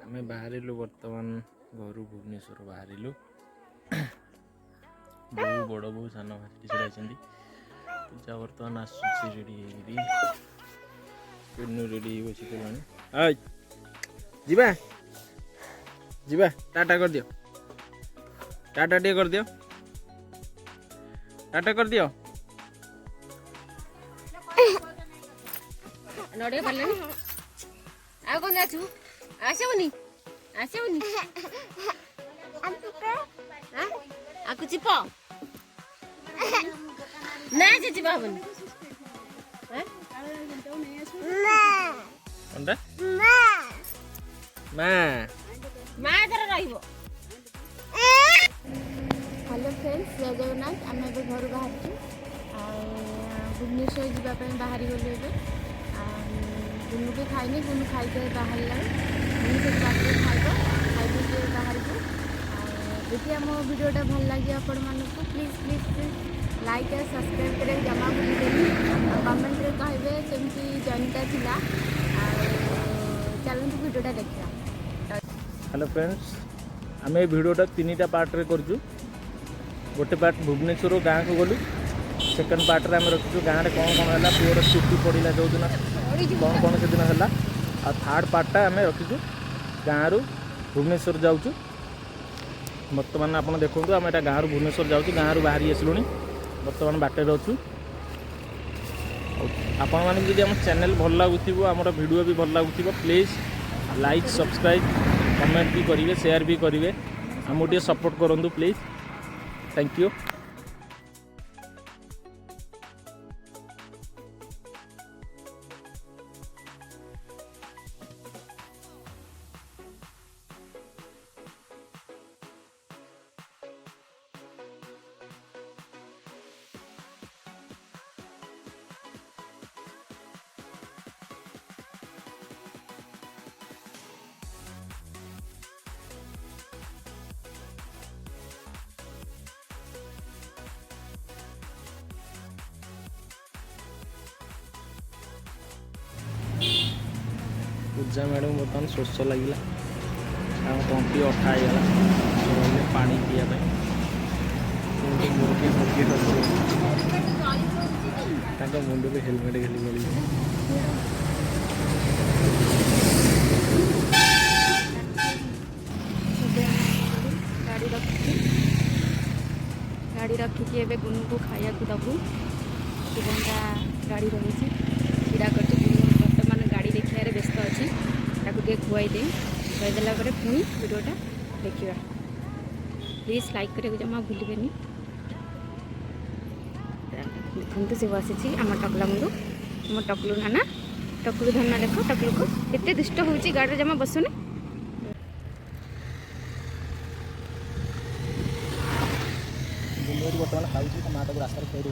आमे बाहरिलु वर्तमान घर भुवनेश्वर बाहरिलु बो बड़ बो सान भाई छड़ा पूजा बर्तमान आसुची रेडी बसी कलानी जीवा जीवा टाटा कर दियो टाटा टे कर दियो टाटा कर दियो नड़े भरले आ कोन जाछु आसेबनी आसेबनी हां आकु चिप ना जे चिप हबनी हैं अंडा मा मा जरा रहिबो। हेलो फ्रेंड्स जय जगन्नाथ आम ए घर बाहर भुवनेश्वर जावाई बाहरी गलु ए गुनु भी खाइनी गुनु खाई बाहर गुनु से बात खाइब खाई बाहर को देखिए आम भिडियोटा भल लगे आपण मानक प्लीज प्लीज प्लीज लाइक और सब्सक्राइब करें जमा भूलेनि कमेंट रे कहबे केमती जर्नीटा थिला चलते भिडियोटा देखा। हेलो फ्रेंड्स आम भिडियोटा 3टा पार्ट रे करजु गोटे पार्ट भुवनेश्वर गाँ को गलु सेकेंड पार्ट रे आम रखिचु गाँ रे कौन कौन है पुअर छुट्टी पड़ा जो दिन कौन कौन से दिन है आ थर्ड पार्टा आम रखिचु गाँ रु भुवनेश्वर जाऊँ बर्तमान आप देखो आम एटा गाँ रु भुवनेश्वर जाऊँ गाँ रु बाहरी आसलुनी बर्तमान बाटे अच्छु आपण मैंने जब आम चैनल भल लगुव आम वीडियो भी भल लगुव प्लीज लाइक सब्सक्राइब कमेंट भी करेंगे शेयर भी करेंगे आमको टे सपोर्ट करूँ please thank you. Pooja madam बर्तमान शोष लगे तंटी अठा होगा पानी पीवा मुर्गी मुंड में हेलमेट खेली गली गाड़ी रखिकी एवं गुनु को खाया दबू घंटा गाड़ी रही छीड़ा कर बर्तमान गाड़ी देखा व्यस्त अच्छी खुआई दे खुआईदेला पुणी वीडियोटा देखा प्लीज लाइक करने जमा भूलें देखते से बसी आम टकला मुंडू आम टकलू नाना टकलू धना देख टकलू को केते दुष्ट होची गाड़ी जमा बसुनी बर्तमान खाऊ माँ तक रास्ता खेल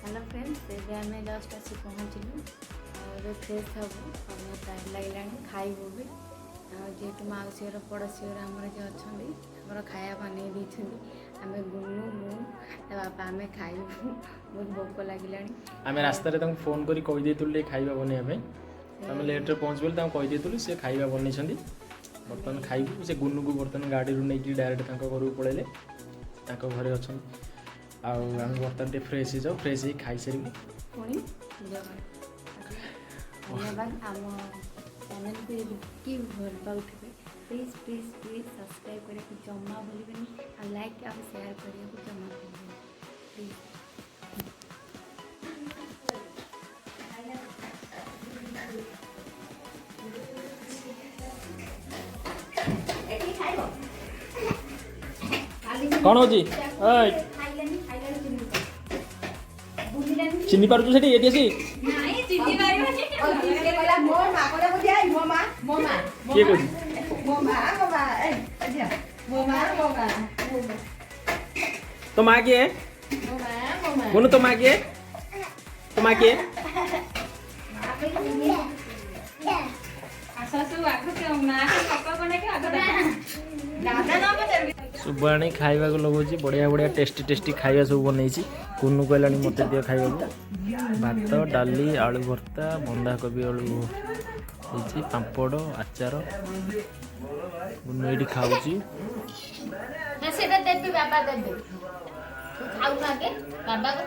हेलो फ्रेंड्स एवं आम जस्ट आसी पहुँचलु फ्रेश हबू टाइम लगे खाइबू भी जेहेतु मौसी घर पड़ोसी घर आमर जो अच्छा आमर खाया बन आम गुनु मु बापा आम खाइबू बहुत भोक लगे आम रास्तार फोन कर कहीदेलु खाଇବା बनवाई आम लेट्रे पहुँच गलु कहीदेलु सी खाଇବା बनई बर्तमान खाइबू से गुनु को बर्तमान गाड़ी रू नहीं डायरेक्ट घर को पलैले घरे अच्छा आम बर्तमान फ्रेश हो जाओ फ्रेश ही खाई सारी पुणी धन्यवाद आम चैनल को कि भल पाऊे प्लीज प्लीज प्लीज सब्सक्राइब करने को जमा भूलें और लाइक और शेयर करने को जमा भूलें प्लीज। कौन हो चिन्नी पार से किए तो माँ किए बोलो तो माँ किए तो माँ किए सुबाणी खाइबा को लगुच बढ़िया बढ़िया टेस्टी टेस्टी खाइबा सब बनई कुन्नू कहला मत दियो खाइबा भात डाली आलू भर्ता बंधाकोबी आलू होती पापड़ आचार गुन्नू ये खाऊची बाबा देबे खाऊ आगे बाबा को